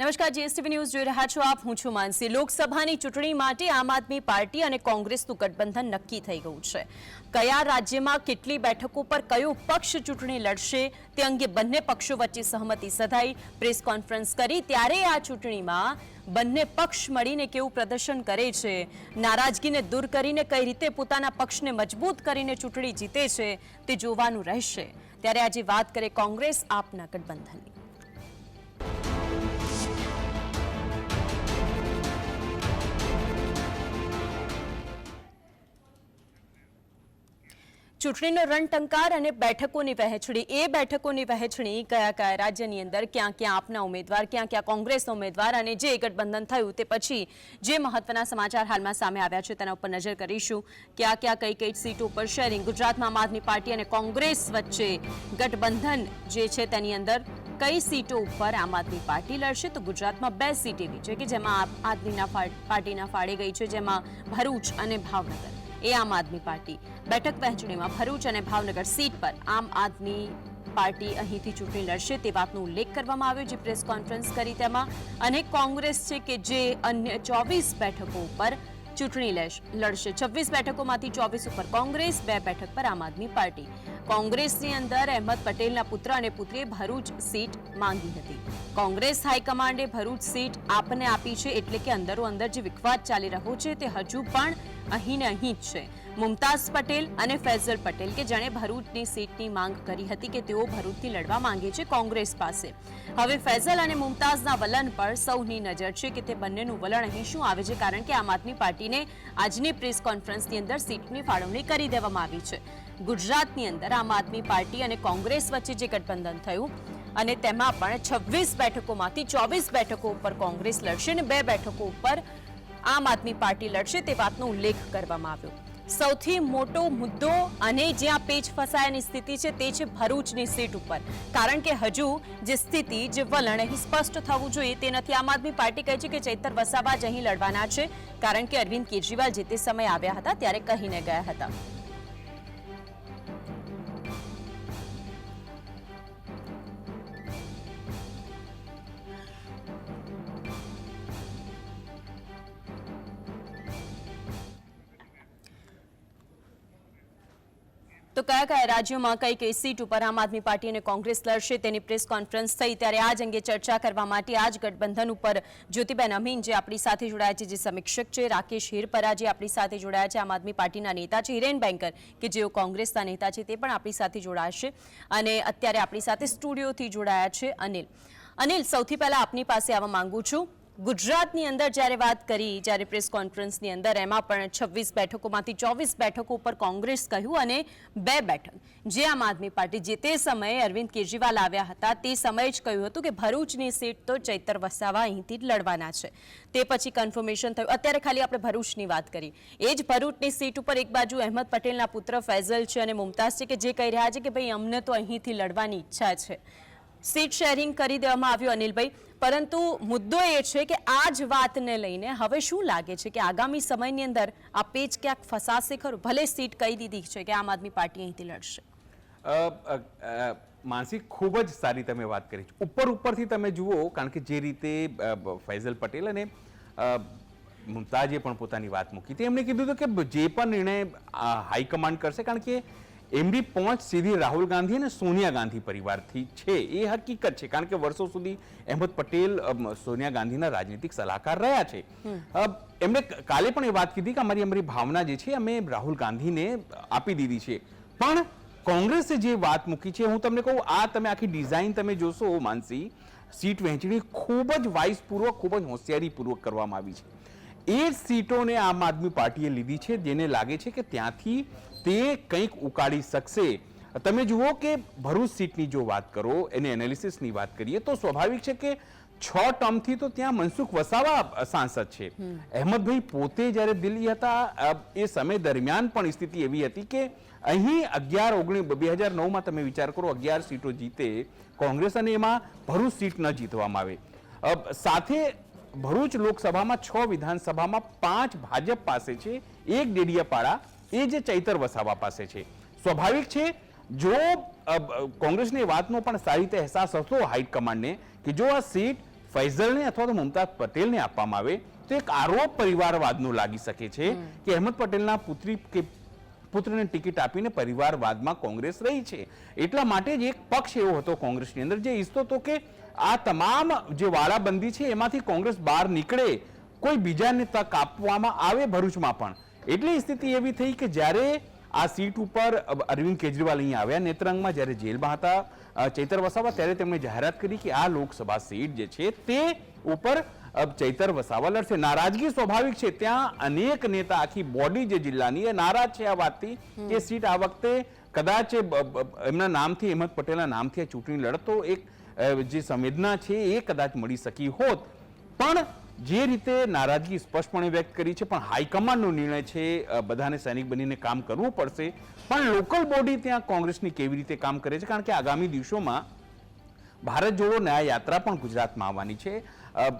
નમસ્કાર, GSTV news જોઈ રહ્યા છો આપ. હું છું માનસી. લોકસભાની ચૂંટણી માટે આમ આદમી પાર્ટી અને કોંગ્રેસનું ગઠબંધન નક્કી થઈ ગયું છે. કયા રાજ્યમાં કેટલી બેઠકો પર કયો પક્ષ ચૂંટણી લડશે તે અંગે બંને પક્ષો વચ્ચે સહમતિ સધાઈ. પ્રેસ કોન્ફરન્સ કરી ત્યારે આ ચૂંટણીમાં બંને પક્ષ મળીને કેવું પ્રદર્શન કરે છે, નારાજગીને દૂર કરીને કઈ રીતે પોતાના પક્ષને મજબૂત કરીને ચૂંટણી જીતે છે તે જોવાનું રહેશે. ત્યારે આજે વાત કરે કોંગ્રેસ આપના ગઠબંધનની. ચૂંટણીનો રણટંકાર અને બેઠકોની વહેંચણી, એ બેઠકોની વહેંચણી કયા કયા રાજ્યની અંદર ક્યાં ક્યાં આપના ઉમેદવાર, ક્યાં ક્યાં કોંગ્રેસના ઉમેદવાર અને જે ગઠબંધન થયું તે પછી જે મહત્વના સમાચાર હાલમાં સામે આવ્યા છે તેના ઉપર નજર કરીશું. ક્યાં ક્યાં કઈ કઈ સીટો પર શેરિંગ, ગુજરાતમાં આમ આદમી પાર્ટી અને કોંગ્રેસ વચ્ચે ગઠબંધન જે છે તેની અંદર કઈ સીટો ઉપર આમ આદમી પાર્ટી લડશે. તો ગુજરાતમાં 2 સીટ એવી છે કે જેમાં આમ આદમીના પાર્ટીના ફાળે ગઈ છે, જેમાં ભરૂચ અને ભાવનગર. એ આમ આદમી પાર્ટી બેઠક વહેંચણીમાં ભરૂચ અને ભાવનગર સીટ પર આમ આદમી પાર્ટી અહીંથી ચૂંટણી લડશે તે વાતનો ઉલ્લેખ કરવામાં આવ્યો. જે પ્રેસ કોન્ફરન્સ કરી તેમાં અને કોંગ્રેસ છે કે જે અન્ય 24 બેઠકો ઉપર ચૂંટણી લડશે. 26 બેઠકોમાંથી 24 ઉપર કોંગ્રેસ, 2 બેઠક પર આમ આદમી પાર્ટી. કોંગ્રેસની અંદર અહેમદ પટેલના પુત્ર અને પુત્રીએ ભરૂચ સીટ માંગી હતી. કોંગ્રેસ હાઈકમાન્ડે ભરૂચ સીટ આપને આપી છે, એટલે કે અંદરો અંદર જે વિખવાદ ચાલી રહ્યો છે તે હજુ પણ અહીં ને અહીં જ છે. મુમતાઝ પટેલ અને ફૈઝલ પટેલ કે જેણે ભરૂચની સીટની માંગ કરી હતી કે તેઓ ભરૂચથી લડવા માંગે છે કોંગ્રેસ પાસે. હવે ફૈઝલ અને મુમતાઝના વલણ પર સૌની નજર છે કે તે બંનેનું વલણ અહીં શું આવે છે, કારણ કે આમ આદમી પાર્ટીને આજની પ્રેસ કોન્ફરન્સની અંદર સીટની ફાળવણી કરી દેવામાં આવી છે. ગુજરાતની અંદર આમ આદમી પાર્ટી અને કોંગ્રેસ વચ્ચે જે ગઠબંધન થયું અને તેમાં પણ 26 બેઠકોમાંથી 24 બેઠકો ઉપર કોંગ્રેસ લડશે અને 2 બેઠકો ઉપર આમ આદમી પાર્ટી લડશે તે વાતનો ઉલ્લેખ કરવામાં આવ્યો. સૌથી મોટો મુદ્દો અને જ્યાં પેચ ફસાયાની સ્થિતિ છે તે છે ભરૂચની સીટ ઉપર, કારણ કે હજુ જે સ્થિતિ, જે વલણ અહીં સ્પષ્ટ થવું જોઈએ તે નથી. આમ આદમી પાર્ટી કહે છે કે ચૈતર વસાવા જ અહીં લડવાના છે, કારણ કે અરવિંદ કેજરીવાલ જે તે સમયે આવ્યા હતા ત્યારે કહીને ગયા હતા. તો કયા કયા રાજ્યોમાં કઈ કઈ સીટ ઉપર આમ આદમી પાર્ટી અને કોંગ્રેસ લડશે તેની પ્રેસ કોન્ફરન્સ થઈ ત્યારે આ જ અંગે ચર્ચા કરવા માટે આ જ ગઠબંધન ઉપર જ્યોતિબેન અમીન જે આપણી સાથે જોડાયા છે, જે સમીક્ષક છે, રાકેશ હિરપરા જે આપણી સાથે જોડાયા છે, આમ આદમી પાર્ટીના નેતા છે, હિરેન બેંકર કે જેઓ કોંગ્રેસના નેતા છે તે પણ આપણી સાથે જોડાશે અને અત્યારે આપણી સાથે સ્ટુડિયોથી જોડાયા છે અનિલ, સૌથી પહેલા આપની પાસે આવવા માંગુ છું. ગુજરાતની અંદર જ્યારે વાત કરી, જ્યારે પ્રેસ કોન્ફરન્સની અંદર એમાં પણ 26 બેઠકોમાંથી 24 બેઠકો ઉપર કોંગ્રેસ કહ્યું અને 2 બેઠક જે આમ આદમી પાર્ટી જે તે સમયે અરવિંદ કેજરીવાલ આવ્યા હતા તે સમયે જ કહ્યું હતું કે ભરૂચની સીટ તો ચૈતર વસાવા અહીંથી જ લડવાના છે. તે પછી કન્ફર્મેશન થયું. અત્યારે ખાલી આપણે ભરૂચની વાત કરી. એ જ ભરૂચની સીટ ઉપર એક બાજુ અહેમદ પટેલના પુત્ર ફૈઝલ છે અને મુમતાઝ છે કે જે કહી રહ્યા છે કે ભાઈ અમને તો અહીંથી લડવાની ઈચ્છા છે. સીટ શેરિંગ કરી દેવામાં આવ્યું અનિલભાઈ, પરંતુ મુદ્દો એ છે કે આ જ વાતને લઈને હવે શું લાગે છે કે આગામી સમયની અંદર આ પેચ ક્યાંક ફસાશે ખરું? ભલે સીટ કહી દીધી છે કે આમ આદમી પાર્ટી અહીંથી લડશે. માનસી, ખૂબ જ સારી તમે વાત કરી છે. ઉપરથી તમે જુઓ, કારણ કે જે રીતે ફૈઝલ પટેલ અને મુમતાઝે પણ પોતાની વાત મૂકી હતી, એમણે કીધું હતું કે જે પણ નિર્ણય હાઈકમાન્ડ કરશે, કારણ કે એમની પહોંચ સીધી રાહુલ ગાંધી અને સોનિયા ગાંધી પરિવારથી છે, એ હકીકત છે. કારણ કે વર્ષો સુધી અહેમદ પટેલ સોનિયા ગાંધીના રાજનીતિક સલાહકાર રહ્યા છે. એમણે કાલે પણ એ વાત કીધી કે અમારી ભાવના જે છે અમે રાહુલ ગાંધીને આપી દીધી છે. પણ કોંગ્રેસે જે વાત મૂકી છે, હું તમને કહું, આ તમે આખી ડિઝાઇન તમે જોશો માનસી, સીટ વહેંચણી ખૂબ જ વાઇસપૂર્વક, ખૂબ જ હોશિયારીપૂર્વક કરવામાં આવી છે. એ જ સીટોને આમ આદમી પાર્ટીએ લીધી છે જેને લાગે છે કે ત્યાંથી તે કંઈક ઉકાળી શકશે. તમે જુઓ કે ભરૂચ સીટની જો વાત કરો, એની એનાલિસિસની વાત કરીએ તો સ્વાભાવિક છે કે 6 ટર્મથી તો ત્યાં મનસુખ વસાવા સાંસદ છે. અહેમદભાઈ પોતે જ્યારે દિલ્હી હતા એ સમય દરમિયાન પણ સ્થિતિ એવી હતી કે અહીં 2009માં તમે વિચાર કરો 11 સીટો જીતે કોંગ્રેસ અને એમાં ભરૂચ સીટ ન જીતવામાં આવે. સાથે ભરૂચ લોકસભામાં 6 વિધાનસભામાં 5 ભાજપ પાસે છે, 1 ડેડિયાપાડા એ જે ચૈતર વસાવા પાસે છે. સ્વાભાવિક છે જો કોંગ્રેસની વાતનો પણ સારી રીતે અહેસાસ હતો હાઈકમાન્ડને કે જો આ સીટ ફૈઝલને અથવા તો મુમતાઝ પટેલને આપવામાં આવે તો એક આરોપ પરિવારવાદનો લાગી શકે છે કે અહેમદ પટેલના પુત્રી કે પુત્રને ટિકિટ આપીને પરિવારવાદમાં કોંગ્રેસ રહી છે. એટલા માટે જ એક પક્ષ એવો હતો કોંગ્રેસની અંદર જે ઈચ્છતો હતો કે આ તમામ જે વાળાબંધી છે એમાંથી કોંગ્રેસ બહાર નીકળે, કોઈ બીજાને તક આપવામાં આવે ભરૂચમાં પણ. એટલે સ્થિતિ એવી થઈ કે જ્યારે આ સીટ ઉપર અરવિંદ કેજરીવાલ અહીં આવ્યા નેત્રંગમાં, જ્યારે જેલમાં હતા ચૈતર વસાવા, ત્યારે તેમણે જાહેરાત કરી કે આ લોકસભા સીટ જે છે તે ઉપર ચૈતર વસાવા લડશે. નારાજગી સ્વાભાવિક છે, ત્યાં અનેક નેતા, આખી બોડી જે જિલ્લાની એ નારાજ છે આ વાતથી કે સીટ આ વખતે કદાચ એમના નામથી, અહેમદ પટેલના નામથી આ ચૂંટણી લડતો એક જે સંવેદના છે એ કદાચ મળી શકી હોત. પણ જે રીતે નારાજગી સ્પષ્ટપણે વ્યક્ત કરી છે, પણ હાઈકમાન્ડનો નિર્ણય છે, બધાને સૈનિક બનીને કામ કરવું પડશે. પણ લોકલ બોડી ત્યાં કોંગ્રેસની કેવી રીતે કામ કરે છે, કારણ કે આગામી દિવસોમાં ભારત જોડો ન્યાય યાત્રા પણ ગુજરાતમાં આવવાની છે.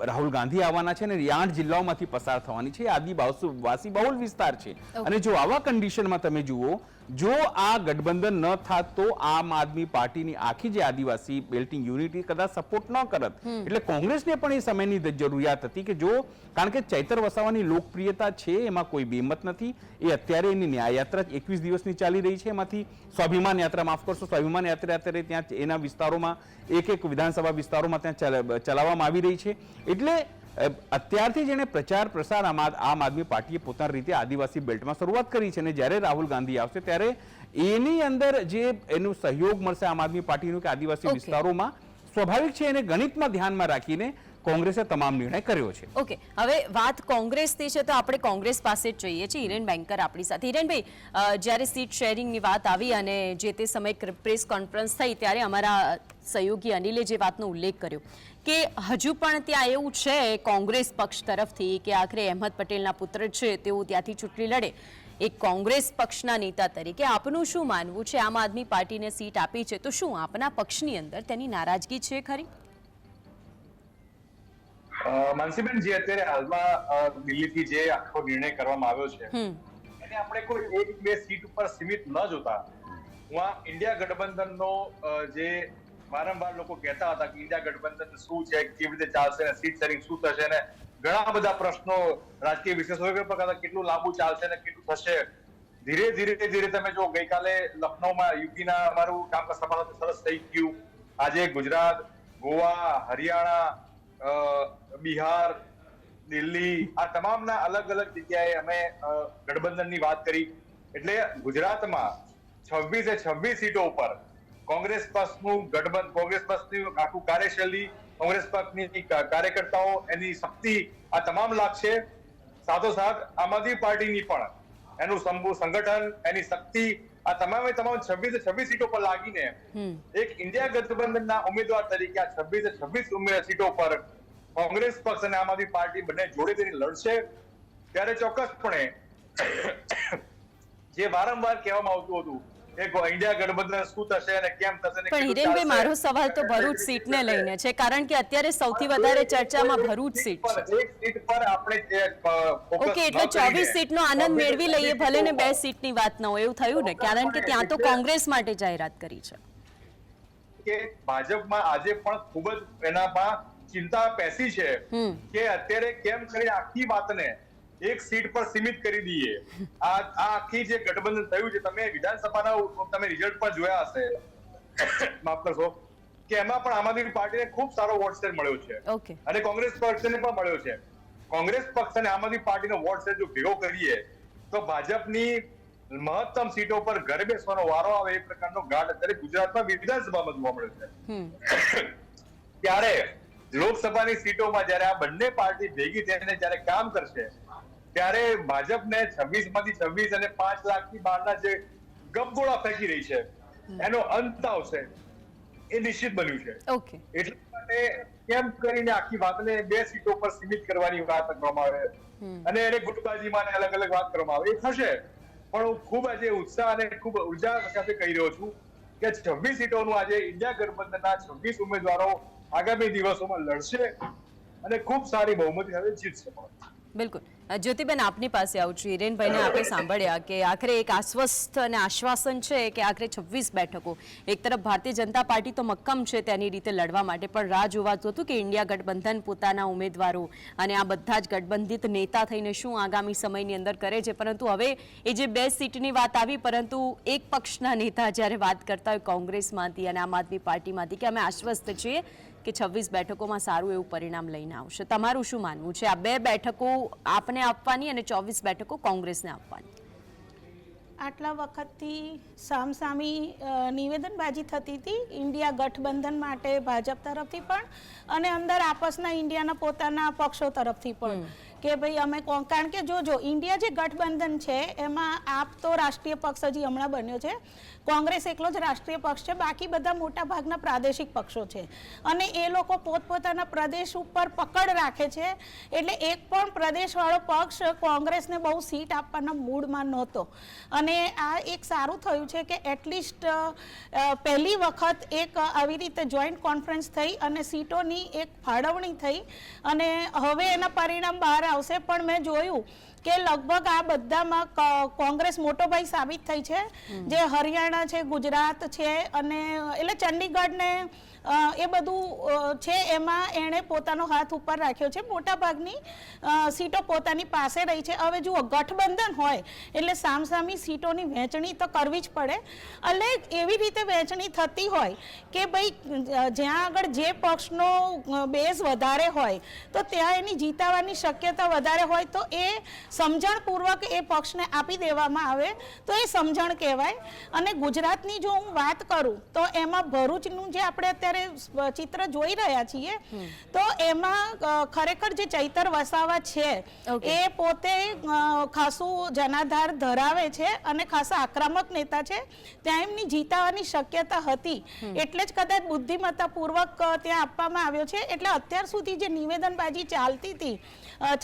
રાહુલ ગાંધી આવવાના છે અને 8 જિલ્લાઓમાંથી પસાર થવાની છે. આદિવાસી બહુલ વિસ્તાર છે અને જો આવા કન્ડિશનમાં તમે જુઓ, જો આ ગઠબંધન ન થાત તો આમ આદમી પાર્ટીની આખી જે આદિવાસી બેલ્ટિંગ યુનિટી કદાચ સપોર્ટ ન કરત. એટલે કોંગ્રેસને પણ એ સમયની જરૂરિયાત હતી કે જો, કારણ કે ચૈતર વસાવાની લોકપ્રિયતા છે એમાં કોઈ બેમત નથી. એ અત્યારે એની ન્યાય યાત્રા 21 દિવસની ચાલી રહી છે, એમાંથી સ્વાભિમાન યાત્રા, માફ કરશો, સ્વાભિમાન યાત્રા અત્યારે ત્યાં એના વિસ્તારોમાં એક વિધાનસભા વિસ્તારોમાં ત્યાં ચલાવવામાં આવી રહી છે. એટલે અત્યારથી જેને પ્રચાર પ્રસાર આમ આદમી પાર્ટીએ પોતાની રીતે આદિવાસી બેલ્ટમાં શરૂઆત કરી છે અને જ્યારે રાહુલ ગાંધી આવશે ત્યારે એની અંદર જે એનું સહયોગ મળશે આમ આદમી પાર્ટીનું કે આદિવાસી વિસ્તારોમાં, સ્વાભાવિક છે એને ગણિતમાં ધ્યાનમાં રાખીને કોંગ્રેસે તમામ નિર્ણય કર્યો છે. ઓકે, હવે વાત કોંગ્રેસની છે તો આપણે કોંગ્રેસ પાસે જ જોઈએ છીએ. હિરેન બેંકર આપણી સાથે. હિરેનભાઈ, જ્યારે સીટ શેરિંગની વાત આવી અને જે તે સમયે પ્રેસ કોન્ફરન્સ થઈ ત્યારે અમારા સહયોગી અનિલે જે વાતનો ઉલ્લેખ કર્યો કે હજુ પણ ત્યાં એવું છે કોંગ્રેસ પક્ષ તરફથી કે આખરે અહેમદ પટેલના પુત્ર છે તેઓ ત્યાંથી ચૂંટણી લડે. એક કોંગ્રેસ પક્ષના નેતા તરીકે આપનું શું માનવું છે? આમ આદમી પાર્ટીને સીટ આપી છે તો શું આપના પક્ષની અંદર તેની નારાજગી છે ખરી? માનસીબેન, જે અત્યારે હાલમાં દિલ્હીથી જે આખો નિર્ણય કરવામાં આવ્યો છે એને આપણે કોઈ 1-2 સીટ ઉપર સીમિત ન જોતા, હું આ ઇન્ડિયા ગઠબંધનનો જે વારંવાર લોકો કહેતા હતા કે ઇન્ડિયા ગઠબંધન શું છે, કેવી રીતે ચાલશે, સીટ શેરિંગ શું થશે, ને ઘણા બધા પ્રશ્નો રાજકીય વિશ્લેષકો કરતા કેટલું લાંબુ ચાલશે ને કેટલું થશે. ધીરે ધીરે તમે જો ગઈકાલે લખનૌમાં યુપીના અમારું કામકાજ સભાનું સરસ થઈ ગયું. આજે ગુજરાત, ગોવા, હરિયાણા, બિહાર, દિલ્હી, આ તમામના અલગ અલગ જગ્યાએ અમે ગઠબંધનની વાત કરી. એટલે ગુજરાતમાં 26 સીટો ઉપર કોંગ્રેસ પક્ષનું ગઠબંધન, કોંગ્રેસ પક્ષની આખું કાર્યશૈલી, કોંગ્રેસ પક્ષની કાર્યકર્તાઓ, એની શક્તિ આ તમામ લાગશે. સાથોસાથ આમ આદમી પાર્ટીની પણ એનું સંગઠન, એની શક્તિ, આ તમામે તમામ 26 સીટો પર લાગીને એક ઇન્ડિયા ગઠબંધનના ઉમેદવાર તરીકે આ 26 સીટો પર કોંગ્રેસ પક્ષ અને આમ આદમી પાર્ટી બંને જોડે તેની લડશે. ત્યારે ચોક્કસપણે જે વારંવાર કહેવામાં આવતું હતું કે ઇન્ડિયા ગઠબંધન શું થશે અને કેમ થશે. પણ હિરેનભાઈ, મારો સવાલ તો ભરૂચ સીટને લઈને છે, કારણ કે અત્યારે સૌથી વધારે ચર્ચામાં ભરૂચ સીટ છે. એક સીટ પર આપણે ઓકે, એટલે 24 સીટનો આનંદ મેળવી લઈએ, ભલે ને 2 સીટની વાત ન હોય એવું થયું ને, કારણ કે ત્યાં તો કોંગ્રેસ માટે જાહેરાત કરી છે કે ભાજપમાં આજે પણ ખૂબ જ એનામાં ચિંતા પેસી છે કે અત્યારે કેમ કરી આખી વાતને એક સીટ પર સીમિત કરી દઈએ. આ આખી જે ગઠબંધન થયું છે, તમે વિધાનસભાના તમે રિઝલ્ટ પણ જોયા હશે, માફ કરશો, કે એમાં પણ આમ આદમી પાર્ટીને ખૂબ સારો વોટ શેર મળ્યો છે અને કોંગ્રેસ પક્ષને પણ મળ્યો છે. કોંગ્રેસ પક્ષ અને આમ આદમી પાર્ટીનો વોટ શેર જો ભેગો કરીએ તો ભાજપની મહત્તમ સીટો પર ઘરે બેસવાનો વારો આવે એ પ્રકારનો ગાઢ અત્યારે ગુજરાતમાં વિધાનસભામાં જોવા મળ્યો છે. ત્યારે લોકસભાની સીટોમાં જયારે આ બંને પાર્ટી ભેગી થઈને જયારે કામ કરશે ત્યારે ભાજપને 26 માંથી 26 અને 5 લાખથી બહારના જે ગપગોળા ફેંકી રહી છે એનો અંત આવશે એ નિશ્ચિત બન્યું છે. એટલા માટે કેમ કરીને આખી વાતને 2 સીટો પર સીમિત કરવાની વાત કરવામાં આવે અને એને ગુટબાજીમાં અલગ અલગ વાત કરવામાં આવે, એ થશે. પણ હું ખૂબ આજે ઉત્સાહ અને ખૂબ ઉર્જા સાથે કહી રહ્યો છું કે 26 સીટોનું આજે ઇન્ડિયા ગઠબંધનના 26 ઉમેદવારો આગામી દિવસોમાં લડશે અને ખૂબ સારી બહુમતી સાથે જીતશે. બિલકુલ. જ્યોતિબેન, આપની પાસે આવું છું. હિરેનભાઈને આપણે સાંભળ્યા કે આખરે એક આશ્વસ્ત અને આશ્વાસન છે કે આખરે 26 બેઠકો. એક તરફ ભારતીય જનતા પાર્ટી તો મક્કમ છે તેની રીતે લડવા માટે, પણ રાહ જોવાતું હતું કે ઇન્ડિયા ગઠબંધન પોતાના ઉમેદવારો અને આ બધા જ ગઠબંધિત નેતા થઈને શું આગામી સમયની અંદર કરે છે. પરંતુ હવે એ જે 2 સીટની વાત આવી, પરંતુ એક પક્ષના નેતા જ્યારે વાત કરતા હોય કોંગ્રેસમાંથી અને આમ આદમી પાર્ટીમાંથી કે અમે આશ્વસ્ત છીએ કે 26 બેઠકોમાં સારું એવું પરિણામ લઈને આવશે, તમારું શું માનવું છે? આ 2 બેઠકો આપને આપવાની અને 24 બેઠકો કોંગ્રેસને આપવાની. આટલા વખતથી સામસામી નિવેદનબાજી થતી હતી ઇન્ડિયા ગઠબંધન માટે ભાજપ તરફથી પણ અને અંદર આપસના ઇન્ડિયાના પોતાના પક્ષો તરફથી પણ કે ભાઈ અમે કારણ કે જો ઇન્ડિયા જે ગઠબંધન છે એમાં આપ તો રાષ્ટ્રીય પક્ષ હજી હમણાં બન્યો છે, કોંગ્રેસ એકલો જ રાષ્ટ્રીય પક્ષ છે, બાકી બધા મોટા ભાગના પ્રાદેશિક પક્ષો છે અને એ લોકો પોતપોતાના પ્રદેશ ઉપર પકડ રાખે છે. એટલે એક પણ પ્રદેશવાળો પક્ષ કોંગ્રેસને બહુ સીટ આપવાના મૂડમાં નહોતો અને આ એક સારું થયું છે કે એટલીસ્ટ પહેલી વખત એક આવી રીતે જોઈન્ટ કોન્ફરન્સ થઈ અને સીટોની એક ફાળવણી થઈ અને હવે એના પરિણામ બહાર આવશે. પણ મેં જોયું કે લગભગ આ બધામાં કોંગ્રેસ મોટો ભાઈ સાબિત થઈ છે. જે હરિયાણા છે, ગુજરાત છે અને એટલે ચંડીગઢ ને એ બધું છે એમાં એણે પોતાનો હાથ ઉપર રાખ્યો છે. મોટા ભાગની સીટો પોતાની પાસે રહી છે. હવે જુઓ, ગઠબંધન હોય એટલે સામસામી સીટોની વહેંચણી તો કરવી જ પડે. એટલે એવી રીતે વહેંચણી થતી હોય કે ભાઈ જ્યાં આગળ જે પક્ષનો બેઝ વધારે હોય તો ત્યાં એની જીતાવાની શક્યતા વધારે હોય તો એ સમજણપૂર્વક એ પક્ષને આપી દેવામાં આવે તો એ સમજણ કહેવાય. અને ગુજરાતની જો હું વાત કરું તો એમાં ભરૂચનું જે આપણે અત્યારે ચિત્ર જોઈ રહ્યા છીએ તો એમાં ખરેખર જે ચૈતર વસાવા છે એ પોતે ખાસું જનાધાર ધરાવે છે અને ખાસા આક્રમક નેતા છે. ત્યાં એમની જીતાવાની શક્યતા હતી એટલે જ કદાચ બુદ્ધિમત્તાપૂર્વક ત્યાં આપવામાં આવ્યો છે. એટલે અત્યાર સુધી જે નિવેદનબાજી ચાલતી હતી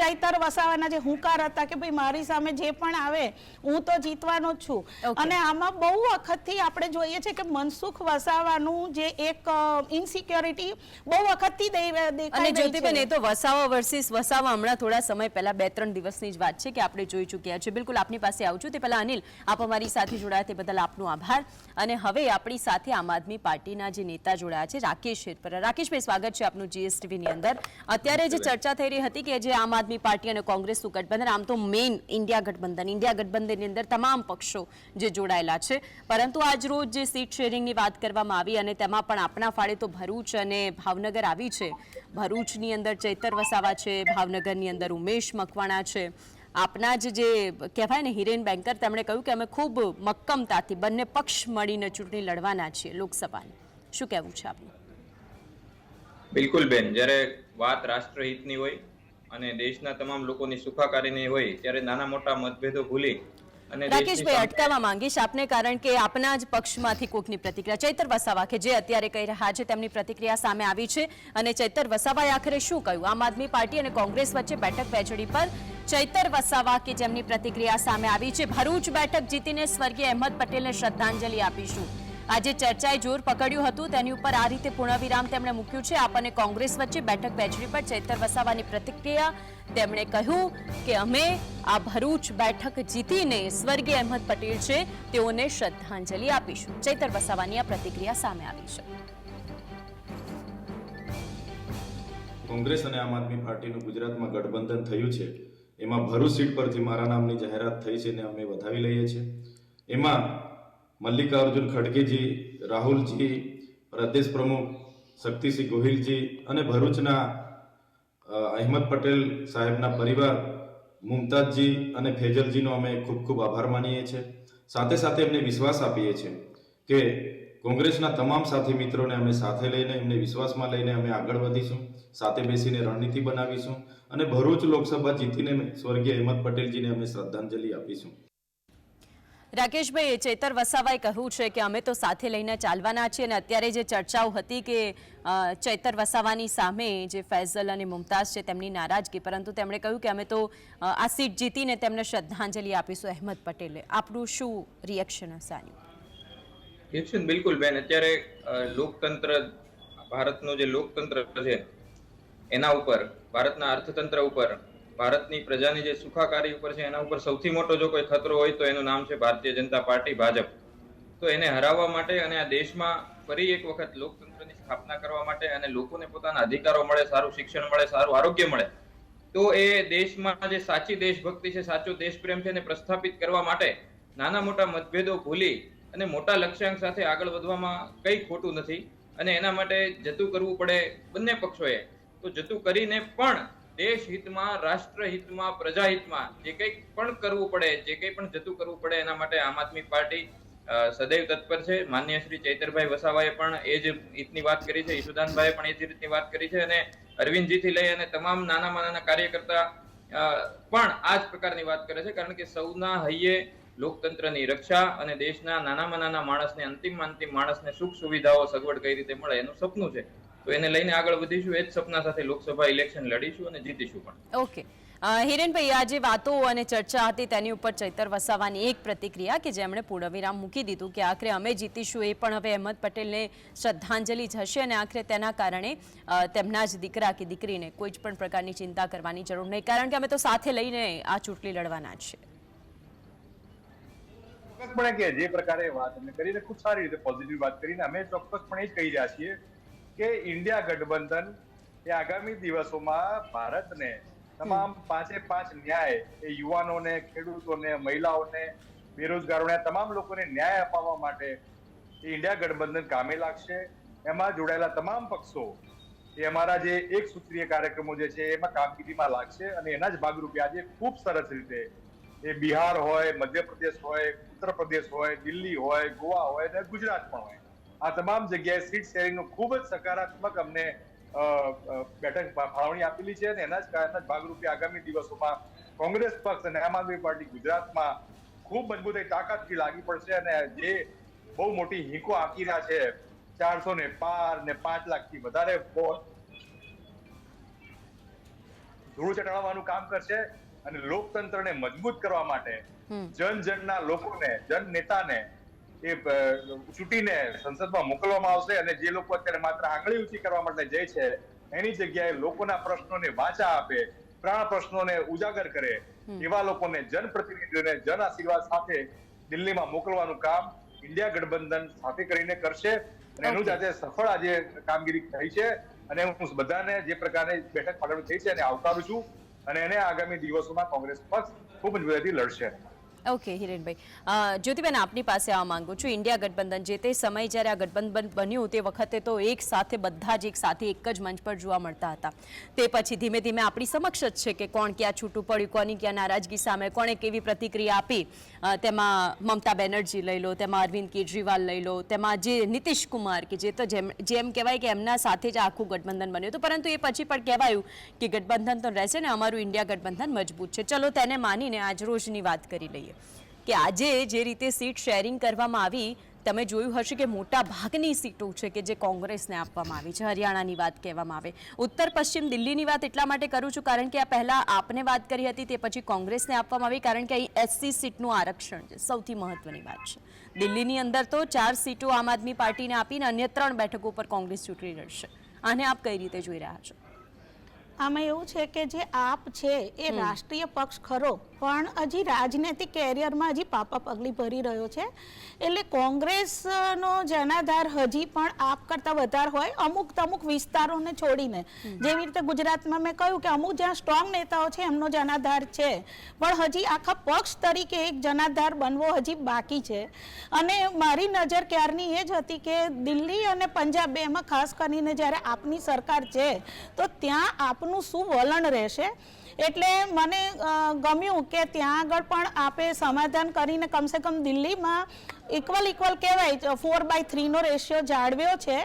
ચૈતર વસાવાના જે હુંકાર હતા કે ભાઈ મારી સામે જે પણ આવે હું તો જીતવાનો જ છું. અને આમાં બહુ વખતથી આપણે જોઈએ છે કે મનસુખ વસાવાનું જે એક ઇનસિક્યોરિટી બહુ વખતથી દેખાઈ અને રહી જ્યોતિબેન, છે. એ તો વસાવા વર્સિસ વસાવા હમણાં થોડા સમય પહેલા 2-3 દિવસની જ વાત છે કે આપણે જોઈ ચૂક્યા છે. બિલકુલ આપની પાસે આવું છું તે પહેલા અનિલ, આપ અમારી સાથે જોડાયા તે બદલ આપનો આભાર. અને હવે આપણી સાથે આમ આદમી પાર્ટીના જે નેતા જોડાયા છે રાકેશ શેરપરા. રાકેશભાઈ, સ્વાગત છે આપનું જીએસટીવીની અંદર. અત્યારે જે ચર્ચા થઈ રહી હતી કે જે આમ આદમી પાર્ટી અને કોંગ્રેસનું ગઠબંધન, આમ તો મેઇન ઇન્ડિયા ગઠબંધનની અંદર તમામ પક્ષો જે જોડાયેલા છે, પરંતુ આજ રોજ જે સીટ શેરિંગની વાત કરવામાં આવી અને તેમાં પણ આપણા ફાળે તો ભરૂચ અને ભાવનગર આવી છે. ભરૂચની અંદર ચૈતર વસાવા છે, ભાવનગરની અંદર ઉમેશ મકવાણા છે. આપના જ જે કહેવાય ને હિરેન બેંકર, તેમણે કહ્યું કે અમે ખૂબ મક્કમતાથી બંને પક્ષ મળીને ચૂંટણી લડવાના છીએ લોકસભાની. શું કહેવું છે આપનું? બિલકુલ બેન, જ્યારે વાત રાષ્ટ્રહિતની હોય અને દેશના તમામ લોકોની સુખાકારીની હોય ત્યારે નાના મોટા મતભેદો ભૂલી અને રાકેશભાઈ, અટકાવવા માંગીશ આપને, કારણ કે આપના જ પક્ષમાંથી કોકની પ્રતિક્રિયા, ચૈતર વસાવા કે જે અત્યારે કહી રહ્યા છે તેમની પ્રતિક્રિયા સામે આવી છે. અને ચૈતર વસાવાએ આખરે શું કહ્યું? આમ આદમી પાર્ટી અને કોંગ્રેસ વચ્ચે બેઠક વહેંચણી પર ચૈતર વસાવા કે જેમની પ્રતિક્રિયા સામે આવી છે, ભરૂચ બેઠક જીતીને સ્વર્ગીય અહેમદ પટેલને શ્રદ્ધાંજલિ આપીશું. આજે ચર્ચાએ જોર પકડ્યું હતું તેની ઉપર આ રીતે પૂર્ણવિરામ તેમણે મૂક્યું છે. આપ અને કોંગ્રેસ વચ્ચે બેઠક વહેંચણી પર ચૈતર વસાવાની પ્રતિક્રિયા. તેમણે કહ્યું કે અમે આ ભરૂચ બેઠક જીતીને સ્વર્ગીય અહેમદ પટેલ છે તેઓને શ્રદ્ધાંજલિ આપીશું. ચૈતર વસાવાની આ પ્રતિક્રિયા સામે આવી છે. કોંગ્રેસ અને આમ આદમી પાર્ટીનું ગુજરાતમાં ગઠબંધન થયું છે એમાં ભરૂચ સીટ પરથી મારા નામની જાહેરાત થઈ છે ને અમે વધાવી લઈએ છીએ. એમાં મલ્લિકાર્જુન ખડગેજી, રાહુલજી, પ્રદેશ પ્રમુખ શક્તિસિંહ ગોહિલજી અને ભરૂચના અહેમદ પટેલ સાહેબના પરિવાર મુમતાજજી અને ફેજલજીનો અમે ખૂબ ખૂબ આભાર માનીએ છીએ. સાથે સાથે એમને વિશ્વાસ આપીએ છીએ કે કોંગ્રેસના તમામ સાથી મિત્રોને અમે સાથે લઈને એમને વિશ્વાસમાં લઈને અમે આગળ વધીશું, સાથે બેસીને રણનીતિ બનાવીશું અને ભરૂચ લોકસભા જીતીને સ્વર્ગીય અહેમદ પટેલજીને અમે શ્રદ્ધાંજલિ આપીશું. રાકેશભાઈ, ચૈતર વસાવાએ કહ્યું છે કે અમે તો સાથે લઈને ચાલવાના છીએ અને અત્યારે જે ચર્ચાઓ હતી કે ચૈતર વસાવાની સામે જે ફૈઝલ અને મુમતાઝ છે તેમની નારાજગી, પરંતુ તેમણે કહ્યું કે અમે તો આ સીટ જીતીને તેમને શ્રદ્ધાંજલિ આપીશું અહેમદ પટેલે. આપનું શું રિએક્શન હશે આની? રિએક્શન બિલકુલ બેન, અત્યારે લોકતંત્ર, ભારતનું જે લોકતંત્ર છે એના ઉપર, ભારતના અર્થતંત્ર ઉપર ભારતની પ્રજાની જે સુખાકારી ઉપર છે એના ઉપર સૌથી મોટો જો કોઈ ખતરો હોય તો એનું નામ છે ભારતીય જનતા પાર્ટી, ભાજપ. તો એને હરાવવા માટે અને આ દેશમાં ફરી એક વખત લોકતંત્રની સ્થાપના કરવા માટે અને લોકોને પોતાના અધિકારો મળે, સારું શિક્ષણ મળે, સારું આરોગ્ય મળે, તો એ દેશમાં જે સાચી દેશભક્તિ છે, સાચો દેશપ્રેમ છે એને પ્રસ્થાપિત કરવા માટે નાના મોટા મતભેદો ભૂલી અને મોટા લક્ષ્યાંક સાથે આગળ વધવામાં કંઈ ખોટું નથી. અને એના માટે જતું કરવું પડે બંને પક્ષોએ, તો જતું કરીને પણ દેશ હિતમાં, રાષ્ટ્ર હિતમાં, પ્રજાહિતમાં જે કંઈ પણ કરવું પડે, જે કંઈ પણ જતું કરવું પડે એના માટે આમ આદમી પાર્ટી સદૈવ તત્પર છે. માનનીય શ્રી ચૈતરભાઈ વસાવાએ પણ એ જ રીતની વાત કરી છે, ઈશુદાનભાઈએ પણ એ જ રીતની વાત કરી છે, અને અરવિંદજીથી લઈ અને તમામ નાનામાં નાના કાર્યકર્તા પણ આ જ પ્રકારની વાત કરે છે. કારણ કે સૌના હૈયે લોકતંત્રની રક્ષા અને દેશના નાનામાં નાના માણસને, અંતિમમાં અંતિમ માણસને સુખ સુવિધાઓ, સગવડ કઈ રીતે મળે એનું સપનું છે. તો એને લઈને આગળ વધીશું, એ જ સપના સાથે લોકસભા ઇલેક્શન લડીશું અને જીતીશું પણ. ઓકે હિરેનભાઈ, આ જે વાતો અને ચર્ચા હતી તેની ઉપર ચૈતર વસાવાની એક પ્રતિક્રિયા કે જેમણે પૂર્ણવિરામ મૂકી દીધું કે આખરે અમે જીતીશું, એ પણ હવે અહેમદ પટેલને શ્રદ્ધાંજલિ જ હશે અને આખરે તેના કારણે તેમના જ દીકરા કે દીકરીને કોઈ જ પણ પ્રકારની ચિંતા કરવાની જરૂર નહીં, કારણ કે અમે તો સાથે લઈને આ ચૂંટણી લડવાના જ છે. ચોક્કસપણે કે જે પ્રકારે વાત અમે કરીને ખૂબ સારી રીતે પોઝિટિવ વાત કરીને અમે ચોક્કસપણે જ કહી રહ્યા છીએ કે ઇન્ડિયા ગઠબંધન એ આગામી દિવસોમાં ભારતને તમામ 5 ન્યાય, એ યુવાનોને, ખેડૂતોને, મહિલાઓને, બેરોજગારોને, તમામ લોકોને ન્યાય અપાવવા માટે એ ઇન્ડિયા ગઠબંધન કામે લાગશે. એમાં જોડાયેલા તમામ પક્ષો એ અમારા જે એક સૂત્રીય કાર્યક્રમો જે છે એમાં કામગીરીમાં લાગશે અને એના જ ભાગરૂપે આજે ખૂબ સરસ રીતે એ બિહાર હોય, મધ્યપ્રદેશ હોય, ઉત્તર પ્રદેશ હોય, દિલ્હી હોય, ગોવા હોય અને ગુજરાત પણ હોય, આ તમામ જગ્યાએ સીટ શેરિંગનું ખૂબ જ સકારાત્મક અમને બેઠક ફાળવણી આપેલી છે અને એના જ ભાગરૂપે આગામી દિવસોમાં કોંગ્રેસ પક્ષ અને આમ આદમી પાર્ટી ગુજરાતમાં ખૂબ મજબૂતાઈ, તાકાતથી લાગી પડશે અને જે બહુ મોટી હિંકો આંકી રહ્યા છે 400 ને પાર ને 5 લાખથી વધારે ધૂળ ચટાડવાનું કામ કરશે અને લોકતંત્રને મજબૂત કરવા માટે જનના લોકોને, જન નેતાને એ ચૂંટીને સંસદમાં મોકલવામાં આવશે અને જે લોકો અત્યારે માત્ર આંગળી ઊંચી કરવા માટે જાય છે એની જગ્યાએ લોકોના પ્રશ્નોને વાચા આપે, પ્રાણ પ્રશ્નોને ઉજાગર કરે એવા લોકોને, જનપ્રતિનિધિઓને જન આશીર્વાદ સાથે દિલ્હીમાં મોકલવાનું કામ ઇન્ડિયા ગઠબંધન સાથે કરીને કરશે અને એનું જ આજે સફળ આજે કામગીરી થઈ છે અને હું બધાને જે પ્રકારે બેઠક ફાળવણી થઈ છે એને આવકારું છું અને એને આગામી દિવસોમાં કોંગ્રેસ પક્ષ ખૂબ મજબૂતાઈથી લડશે. ઓકે હિરેનભાઈ, જ્યોતિબેન આપની પાસે આવવા માંગુ છું. ઇન્ડિયા ગઠબંધન, જે તે સમય જ્યારે આ ગઠબંધન બન્યું તે વખતે તો એક સાથે બધા જ એક સાથે એક જ મંચ પર જોવા મળતા હતા. તે પછી ધીમે ધીમે આપણી સમક્ષ જ છે કે કોણ ક્યાં છૂટું પડ્યું, કોની ક્યાં નારાજગી સામે, કોણે કેવી પ્રતિક્રિયા આપી. તેમાં મમતા બેનર્જી લઈ લો, તેમાં અરવિંદ કેજરીવાલ લઈ લો, તેમાં જે નીતિશ કુમાર કે જે તો જેમ કહેવાય કે એમના સાથે જ આખું ગઠબંધન બન્યું હતું, પરંતુ એ પછી પણ કહેવાયું કે ગઠબંધન તો રહેશે ને, અમારું ઇન્ડિયા ગઠબંધન મજબૂત છે. ચલો તેને માનીને આજ રોજની વાત કરી લઈએ કે આજે જે રીતે સીટ શેરિંગ કરવામાં આવી, તમે જોયું હશે કે મોટા ભાગની સીટો છે કે જે કોંગ્રેસને આપવામાં આવી છે. હરિયાણાની વાત કહેવામાં આવે, ઉત્તર પશ્ચિમ દિલ્હીની વાત એટલા માટે કરું છું કારણ કે આ પહેલા આપને વાત કરી હતી તે પછી કોંગ્રેસને આપવામાં આવી, કારણ કે અહીં SC સીટનું આરક્ષણ છે, સૌથી મહત્વની વાત છે. દિલ્હીની અંદર તો 4 સીટો આમ આદમી પાર્ટીને આપીને અન્ય 3 બેઠકો પર કોંગ્રેસ ચૂંટણી લડશે. આને આપ કઈ રીતે જોઈ રહ્યા છો? આમાં એવું છે કે જે આપ છે એ રાષ્ટ્રીય પક્ષ ખરો, પણ હજી રાજનૈતિક કેરિયરમાં હજી પાપા પગલી ભરી રહ્યો છે. એટલે કોંગ્રેસનો જનાધાર હજી પણ આપ કરતાં વધારે હોય અમુક વિસ્તારોને છોડીને. જેવી રીતે ગુજરાતમાં મેં કહ્યું કે અમુક જ્યાં સ્ટ્રોંગ નેતાઓ છે એમનો જનાધાર છે, પણ હજી આખા પક્ષ તરીકે એક જનાધાર બનવો હજી બાકી છે. અને મારી નજર ક્યારની એ જ હતી કે દિલ્હી અને પંજાબ બેમાં ખાસ કરીને જ્યારે આપની સરકાર છે તો ત્યાં આપનું શું વલણ રહેશે. એટલે મને ગમ્યું કે ત્યાં આગળ પણ આપે સમાધાન કરીને કમસે કમ દિલ્હીમાં ઇક્વલ કહેવાય 4/3 નો રેશિયો જાળવ્યો છે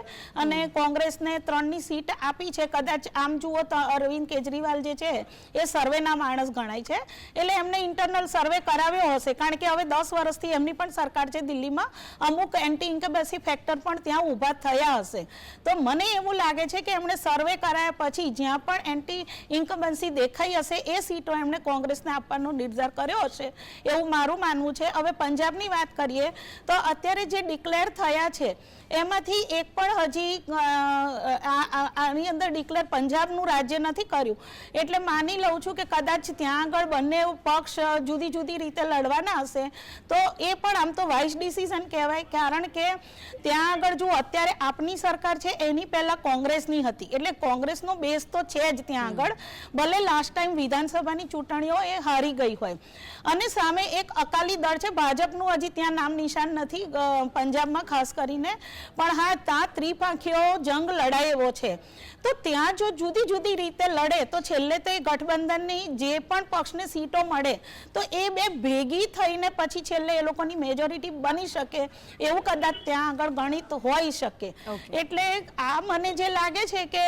અને કોંગ્રેસને 3ની સીટ આપી છે. કદાચ આમ જુઓ તો અરવિંદ કેજરીવાલ જે છે એ સર્વેના માણસ ગણાય છે, એટલે એમને ઇન્ટરનલ સર્વે કરાવ્યો હશે, કારણ કે હવે 10 વર્ષથી એમની પણ સરકાર છે દિલ્હીમાં, અમુક એન્ટી ઇન્કમ્બન્સી ફેક્ટર પણ ત્યાં ઊભા થયા હશે. તો મને એવું લાગે છે કે એમણે સર્વે કરાયા પછી જ્યાં પણ એન્ટી ઇન્કમ્બન્સી દેખાઈ હશે એ સીટો એમણે કોંગ્રેસને આપવાનો નિર્ધાર કર્યો હશે એવું મારું માનવું છે. હવે પંજાબની વાત કરીએ તો અત્યારે જે ડિક્લેર થયા છે એમાંથી એક પણ હજી આની અંદર ડિક્લેર પંજાબનું રાજ્ય નથી કર્યું. એટલે માની લઉં છું કે કદાચ ત્યાં આગળ બંને પક્ષ જુદી જુદી રીતે લડવાના હશે તો એ પણ આમ તો વાઇસ ડિસિઝન કહેવાય, કારણ કે ત્યાં આગળ જો અત્યારે આપની સરકાર છે એની પહેલા કોંગ્રેસની હતી, એટલે કોંગ્રેસનો બેઝ તો છે જ ત્યાં આગળ, ભલે લાસ્ટ ટાઈમ વિધાનસભાની ચૂંટણીઓ એ હારી ગઈ હોય. અને સામે એક અકાલી દળ છે, ભાજપનું હજી ત્યાં નામ નિશાન નથી પંજાબમાં ખાસ કરીને, પણ હા ત્યાં ત્રિપાંખીઓ જંગ લડાય એવો છે. તો ત્યાં જો જુદી જુદી રીતે લડે તો છેલ્લે તો એ ગઠબંધનની જે પણ પક્ષને સીટો મળે તો એ બે ભેગી થઈને પછી છેલ્લે એ લોકોની મેજોરિટી બની શકે એવું કદાચ ત્યાં આગળ ગણિત હોઈ શકે. એટલે આ મને જે લાગે છે કે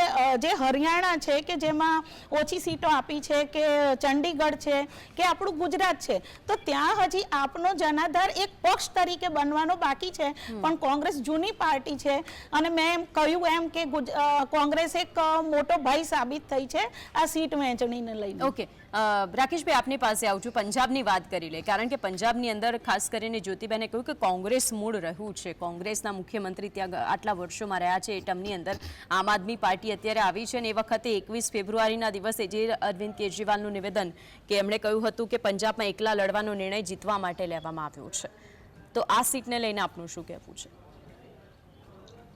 જે હરિયાણા છે કે જેમાં ઓછી સીટો આપી છે, કે ચંડીગઢ છે, કે આપણું ગુજરાત છે, તો ત્યાં હજી આપનો જનાધાર એક પક્ષ તરીકે બનવાનો બાકી છે. પણ કોંગ્રેસ જૂની પાર્ટી છે અને મેં એમ કહ્યું એમ કે કોંગ્રેસ એક મોટો ભાઈ સાબિત થઈ છે આ સીટ વહેંચણીને લઈને. ઓકે, રાકેશભાઈ આપની પાસે આવું છું. પંજાબની વાત કરી લે, કારણ કે પંજાબની અંદર ખાસ કરીને જ્યોતિબેને કહ્યું કે કોંગ્રેસ મૂળ રહ્યું છે, કોંગ્રેસના મુખ્યમંત્રી ત્યાં આટલા વર્ષોમાં રહ્યા છે. એ ટર્મની અંદર આમ આદમી પાર્ટી અત્યારે આવી છે અને એ વખતે 21 ફેબ્રુઆરીના દિવસે જે અરવિંદ કેજરીવાલનું નિવેદન કે એમણે કહ્યું હતું કે પંજાબમાં એકલા લડવાનો નિર્ણય જીતવા માટે લેવામાં આવ્યો છે, તો આ સીટને લઈને આપનું શું કહેવું છે?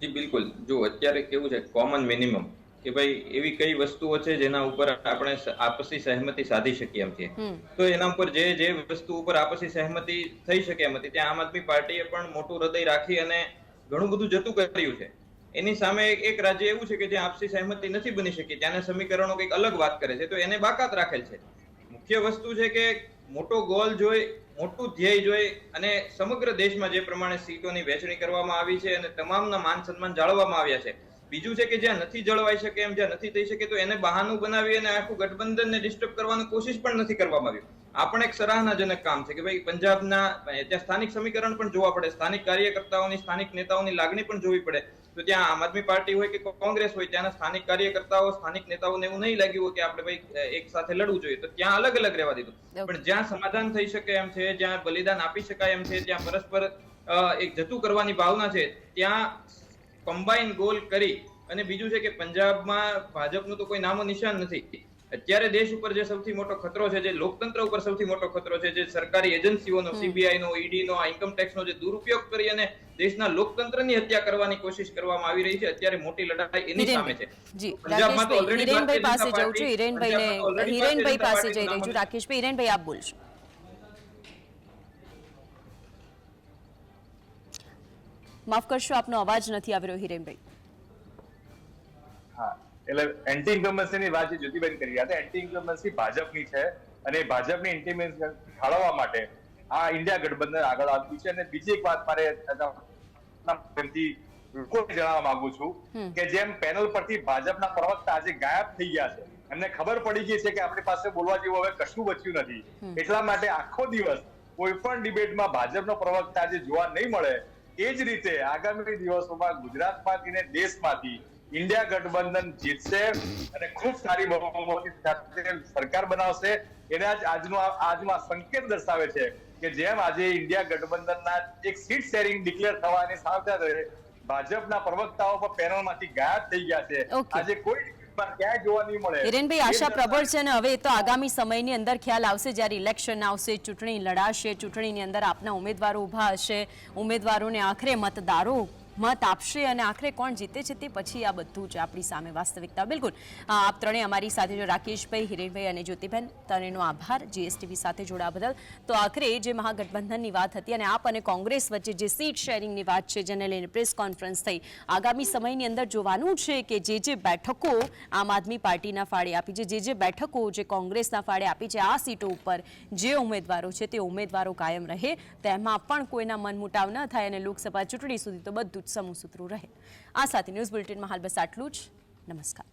જી બિલકુલ, જો અત્યારે કેવું છે કોમન મિનિમમ કે ભાઈ એવી કઈ વસ્તુઓ છે જેના ઉપર આપણે આપસી સહમતિ સાધી શકીએ એમ છીએ, તો એના ઉપર જે વસ્તુ ઉપર આપસી સહમતિ થઈ શકે એમ હતી ત્યાં આમ આદમી પાર્ટીએ પણ મોટું હૃદય રાખી અને ઘણું બધું જતું કર્યું છે. એની સામે એક રાજ્ય એવું છે કે જ્યાં આપસી સહમતિ નથી બની શકી, ત્યાંના સમીકરણો કંઈક અલગ વાત કરે છે, તો એને બાકાત રાખેલ છે. મુખ્ય વસ્તુ છે કે મોટો ગોલ જોઈ, મોટું ધ્યેય જોઈ અને સમગ્ર દેશમાં જે પ્રમાણે સીટોની વહેંચણી કરવામાં આવી છે અને તમામના માન સન્માન જાળવવામાં આવ્યા છે. બીજું છે કે જ્યાં નથી જળવાઈ શકે એમ, જ્યાં નથી થઈ શકે તો એને બહાનું બનાવી અને આખું ગઠબંધનને ડિસ્ટર્બ કરવાની કોશિશ પણ નથી કરવામાં આવી. આ પણ એક સરાહનાજનક કામ છે કે ભાઈ પંજાબના ત્યાં સ્થાનિક સમીકરણ પણ જોવા પડે, સ્થાનિક કાર્યકર્તાઓની, સ્થાનિક નેતાઓની લાગણી પણ જોવી પડે. તો ત્યાં આમ આદમી પાર્ટી હોય કે કોંગ્રેસ હોય, ત્યાંના સ્થાનિક કાર્યકર્તાઓ, સ્થાનિક નેતાઓને એવું નહીં લાગ્યું હોય કે આપણે ભાઈ એક સાથે લડવું જોઈએ, તો ત્યાં અલગ અલગ રહેવા દીધું. પણ જ્યાં સમાધાન થઈ શકે એમ છે, જ્યાં બલિદાન આપી શકાય એમ છે, જ્યાં પરસ્પર એક જતું કરવાની ભાવના છે, ત્યાં કમ્બાઈન ગોલ કરી. અને બીજું છે કે પંજાબમાં ભાજપનું તો કોઈ નામો નિશાન નથી. અત્યારે દેશ ઉપર જે સૌથી મોટો ખતરો છે, જે લોકતંત્ર ઉપર સૌથી મોટો ખતરો છે, જે સરકારી એજન્સીઓનો, સીબીઆઈ નો, ઈડી નો, ઇન્કમ ટેક્સ નો જે દુરુપયોગ કરી અને દેશના લોકતંત્રની હત્યા કરવાની કોશિશ કરવામાં આવી રહી છે, અત્યારે મોટી લડાઈ એની સામે છે. જી રાકેશભાઈ, હિરેનભાઈ પાસે જઉં છું. હિરેનભાઈ પાસે જઈ રહી છું. રાકેશભાઈ, હિરેનભાઈ આપ બોલશો. માફ કરશો, આપનો અવાજ નથી આવી રહ્યો હિરેનભાઈ. હા, એટલે એન્ટી ઇન્કમ્બન્સીની વાત જે જ્યોતિબેન કરી રહ્યા હતા, એન્ટી ઇન્કમ્બન્સી ભાજપની છે અને ભાજપની ઇન્કમ્બન્સી ઠાલવવા માટે આ ઇન્ડિયા ગઠબંધન આગળ આવ્યું છે. અને બીજી એક વાત મારે લોકોને જણાવવા માંગુ છું કે જેમ પેનલ પરથી ભાજપના પ્રવક્તા આજે ગાયબ થઈ ગયા છે, એમને ખબર પડી ગઈ છે કે આપણી પાસે બોલવા જેવું હવે કશું બચ્યું નથી, એટલા માટે આખો દિવસ કોઈ પણ ડિબેટમાં ભાજપનો પ્રવક્તા આજે જોવા નહીં મળે. એ જ રીતે આગામી દિવસોમાં ગુજરાતમાંથી ને દેશમાંથી ઇન્ડિયા ગઠબંધન જીતશે અને ખૂબ સારી બહુમતી સાથે સરકાર બનાવશે. એને આજનો આ સંકેત દર્શાવે છે કે જેમ આજે ઇન્ડિયા ગઠબંધનના એક સીટ શેરિંગ ડિક્લેર થવાની સાથે ભાજપના પ્રવક્તાઓ પણ પેનલમાંથી ગાયબ થઈ ગયા છે. આજે કોઈ ક્યાંય જોવા નહીં મળે. હિરેનભાઈ, આશા પ્રબળ છે અને હવે તો આગામી સમયની અંદર ખ્યાલ આવશે જ્યારે ઇલેક્શન આવશે, ચૂંટણી લડાશે, ચૂંટણીની અંદર આપના ઉમેદવારો ઉભા હશે, ઉમેદવારોને આખરે મતદારો મત આપશે અને આખરે કોણ જીતે છે તે પછી આ બધું જ આપણી સામે વાસ્તવિકતા. બિલકુલ, આપ ત્રણેય અમારી સાથે જો રાકેશભાઈ, હિરેનભાઈ અને જ્યોતિબેન, ત્રણેયનો આભાર જીએસટીવી સાથે જોડાવા બદલ. તો આખરે જે મહાગઠબંધનની વાત હતી અને આપ અને કોંગ્રેસ વચ્ચે જે સીટ શેરિંગની વાત છે જેને લઈને પ્રેસ કોન્ફરન્સ થઈ, આગામી સમયની અંદર જોવાનું છે કે જે બેઠકો આમ આદમી પાર્ટીના ફાળે આપી છે, જે બેઠકો જે કોંગ્રેસના ફાળે આપી છે, આ સીટો ઉપર જે ઉમેદવારો છે તે ઉમેદવારો કાયમ રહે, તેમાં પણ કોઈના મનમુટાવ ન થાય અને લોકસભા ચૂંટણી સુધી તો બધું સમૂહ સૂત્રું રહે. આ સાથે ન્યૂઝ બુલેટિનમાં હાલ બસ આટલું જ. નમસ્કાર.